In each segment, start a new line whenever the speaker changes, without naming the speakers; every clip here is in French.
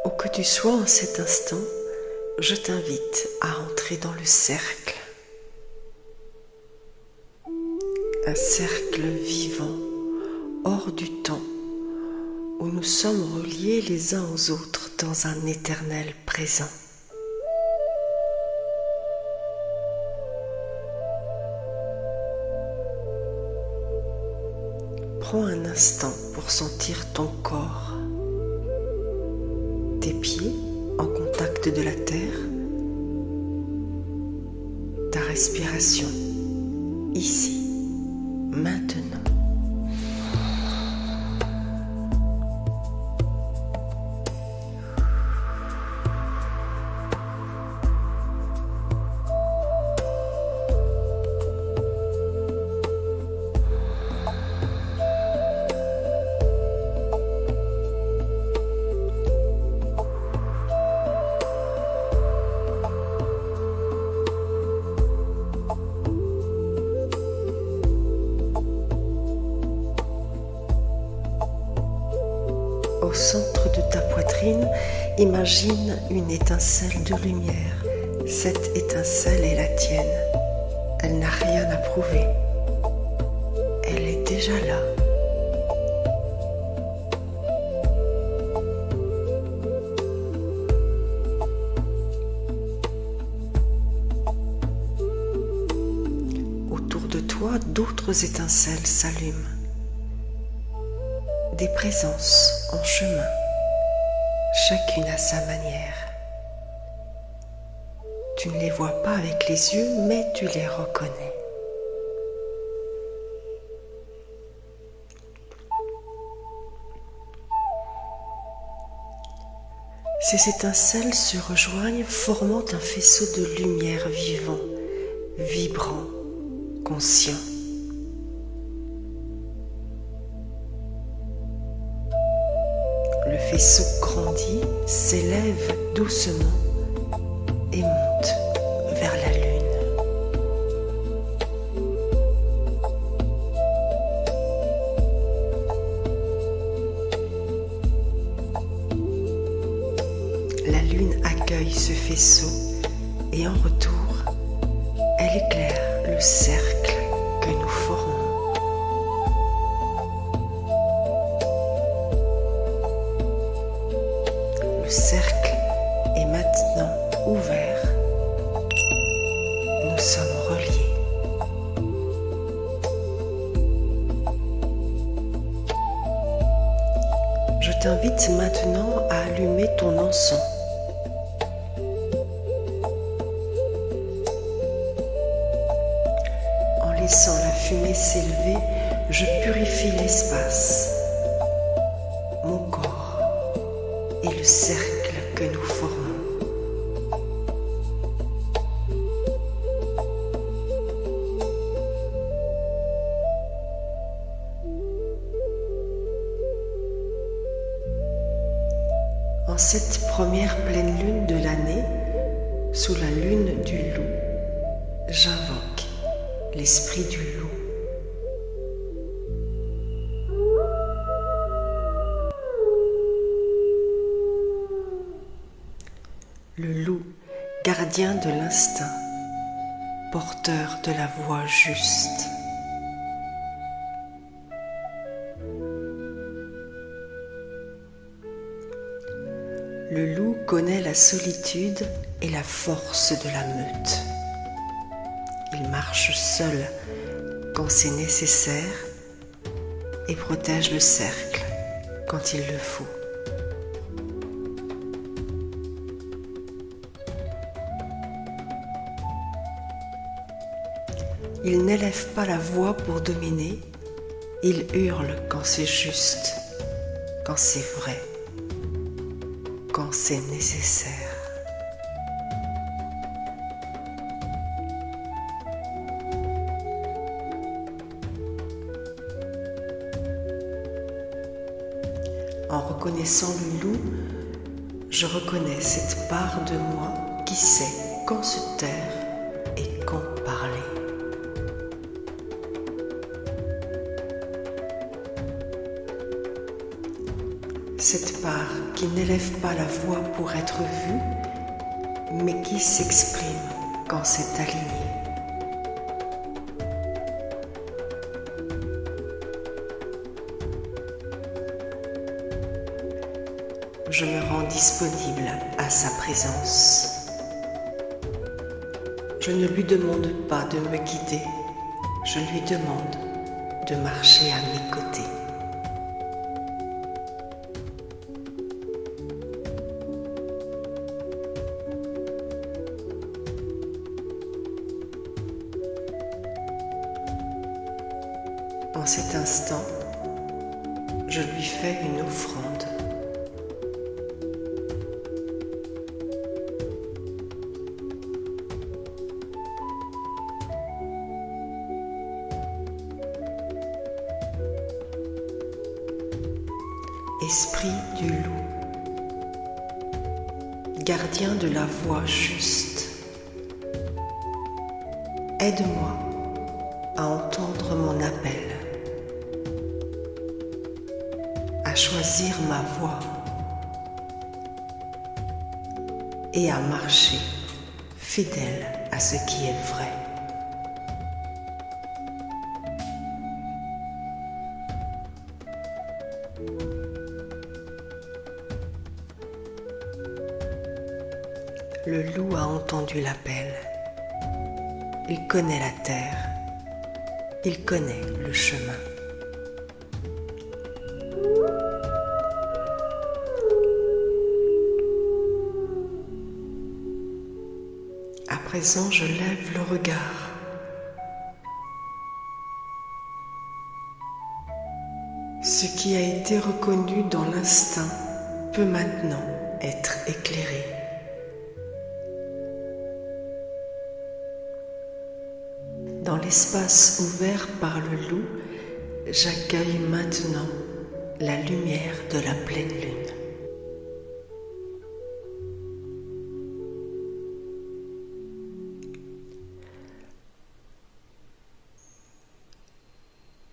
Où que tu sois en cet instant, je t'invite à entrer dans le cercle. Un cercle vivant, hors du temps, où nous sommes reliés les uns aux autres dans un éternel présent. Prends un instant pour sentir ton corps, tes pieds en contact de la terre, ta respiration, ici, maintenant. Au centre de ta poitrine, imagine une étincelle de lumière. Cette étincelle est la tienne. Elle n'a rien à prouver. Elle est déjà là. Autour de toi, d'autres étincelles s'allument. Des présences en chemin, chacune à sa manière. Tu ne les vois pas avec les yeux, mais tu les reconnais. Ces étincelles se rejoignent, formant un faisceau de lumière vivant, vibrant, conscient. Le faisceau grandit, s'élève doucement et monte vers la lune. La lune accueille ce faisceau et en retour, elle éclaire le cercle que nous formons. Le cercle est maintenant ouvert. Nous sommes reliés. Je t'invite maintenant à allumer ton encens. En laissant la fumée s'élever, je purifie l'espace, mon corps et le cercle que nous formons. En cette première pleine lune de l'année, sous la lune du loup, j'invoque l'esprit du loup. Le loup, gardien de l'instinct, porteur de la voix juste. Le loup connaît la solitude et la force de la meute. Il marche seul quand c'est nécessaire et protège le cercle quand il le faut. Il n'élève pas la voix pour dominer, il hurle quand c'est juste, quand c'est vrai, quand c'est nécessaire. En reconnaissant le loup, je reconnais cette part de moi qui sait quand se taire et quand parler. cette part qui n'élève pas la voix pour être vue, mais qui s'exprime quand c'est aligné. Je me rends disponible à sa présence. Je ne lui demande pas de me guider, je lui demande de marcher à mes côtés. En cet instant, je lui fais une offrande. Esprit du loup, gardien de la voie juste, aide-moi à entendre mon appel, à choisir ma voie et à marcher fidèle à ce qui est vrai. Le loup a entendu l'appel. Il connaît la terre. Il connaît le chemin. À présent, je lève le regard. Ce qui a été reconnu dans l'instinct peut maintenant être éclairé. Dans l'espace ouvert par le loup, j'accueille maintenant la lumière de la pleine lune.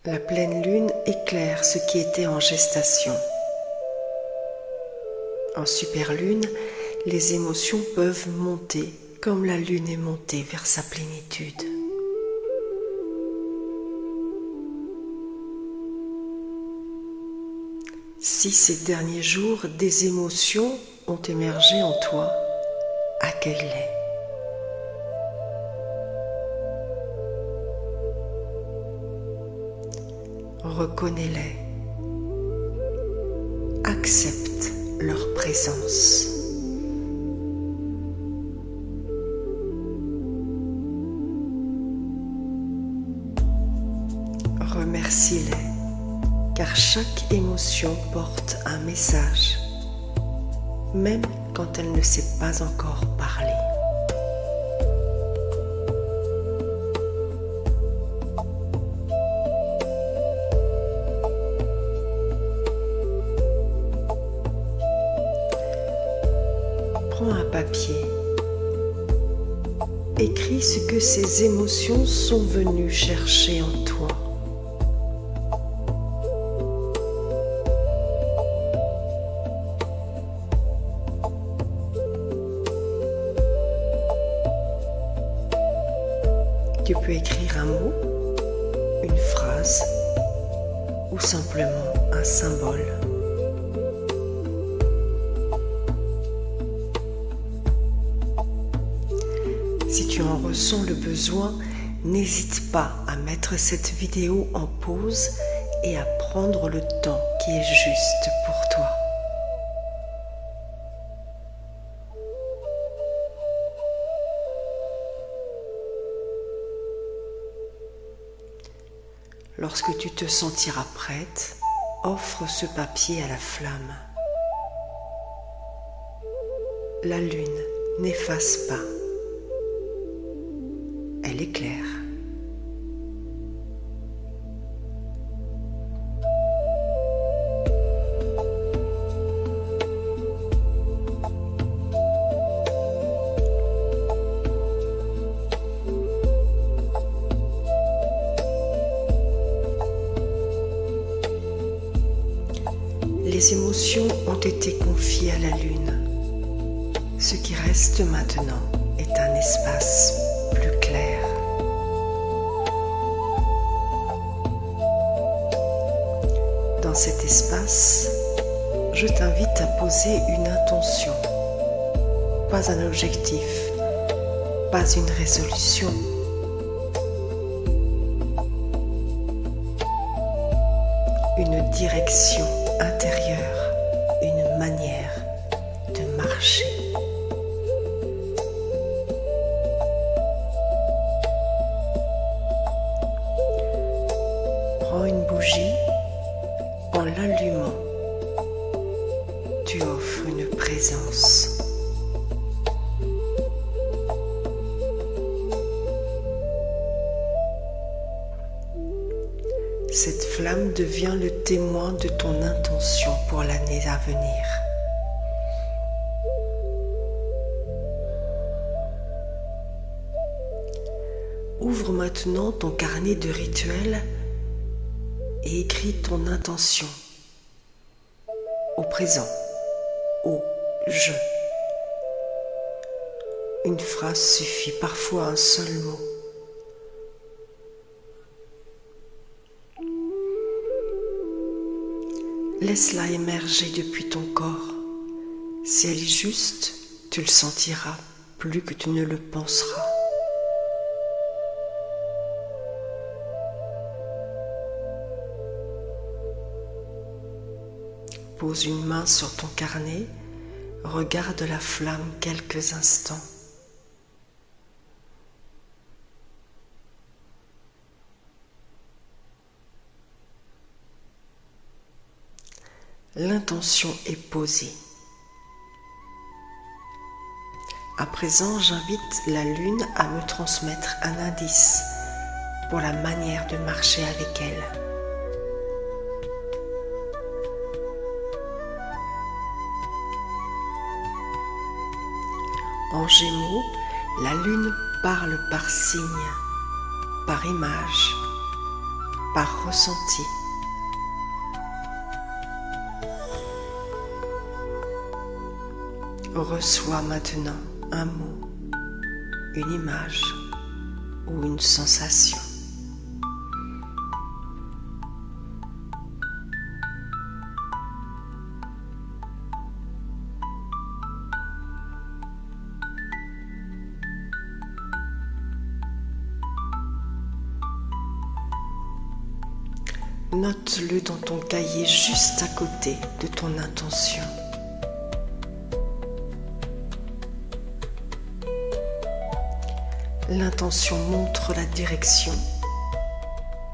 La pleine lune éclaire ce qui était en gestation. En superlune, les émotions peuvent monter comme la lune est montée vers sa plénitude. Si ces derniers jours des émotions ont émergé en toi, accueille-les. Reconnais-les. Accepte leur présence. Remercie-les. Car chaque émotion porte un message, même quand elle ne sait pas encore parler. Prends un papier, écris ce que ces émotions sont venues chercher en toi. Tu peux écrire un mot, une phrase ou simplement un symbole. Si tu en ressens le besoin, n'hésite pas à mettre cette vidéo en pause et à prendre le temps qui est juste pour toi. Lorsque tu te sentiras prête, offre ce papier à la flamme. La lune n'efface pas. Elle éclaire. Les émotions ont été confiées à la lune. Ce qui reste maintenant est un espace plus clair. Dans cet espace, je t'invite à poser une intention, pas un objectif, pas une résolution. Une direction intérieure, une manière de marcher. Prends une bougie, en l'allumant, tu offres une présence. Cette flamme devient le témoin de ton intention pour l'année à venir. Ouvre maintenant ton carnet de rituels et écris ton intention au présent, au je. Une phrase suffit, parfois un seul mot. Laisse-la émerger depuis ton corps. Si elle est juste, tu le sentiras plus que tu ne le penseras. Pose une main sur ton carnet, regarde la flamme quelques instants. L'intention est posée. À présent, j'invite la lune à me transmettre un indice pour la manière de marcher avec elle. En Gémeaux, la lune parle par signe, par image, par ressenti. Reçois maintenant un mot, une image ou une sensation. Note-le dans ton cahier juste à côté de ton intention. L'intention montre la direction,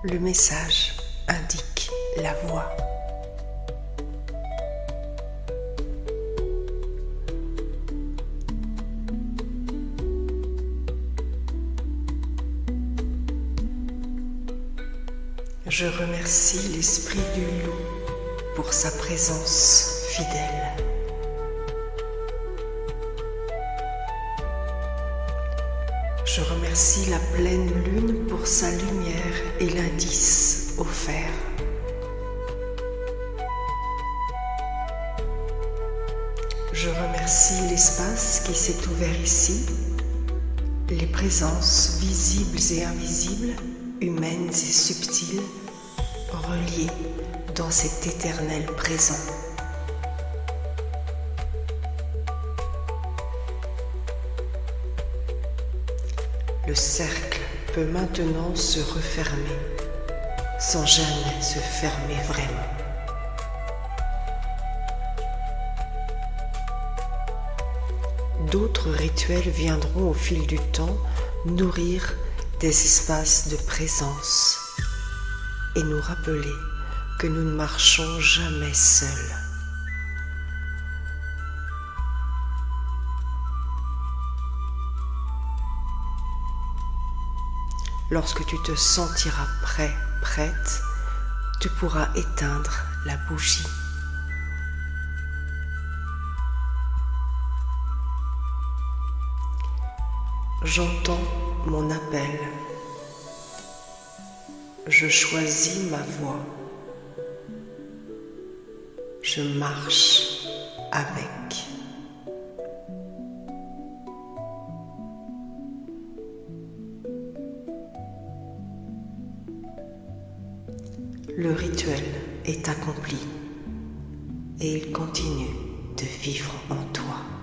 le message indique la voie. Je remercie l'esprit du loup pour sa présence fidèle. Je remercie la pleine lune pour sa lumière et l'indice offert. Je remercie l'espace qui s'est ouvert ici, les présences visibles et invisibles, humaines et subtiles, reliées dans cet éternel présent. Le cercle peut maintenant se refermer sans jamais se fermer vraiment. D'autres rituels viendront au fil du temps nourrir des espaces de présence et nous rappeler que nous ne marchons jamais seuls. Lorsque tu te sentiras prêt, prête, tu pourras éteindre la bougie. J'entends mon appel. Je choisis ma voie. je marche avec. Le rituel est accompli et il continue de vivre en toi.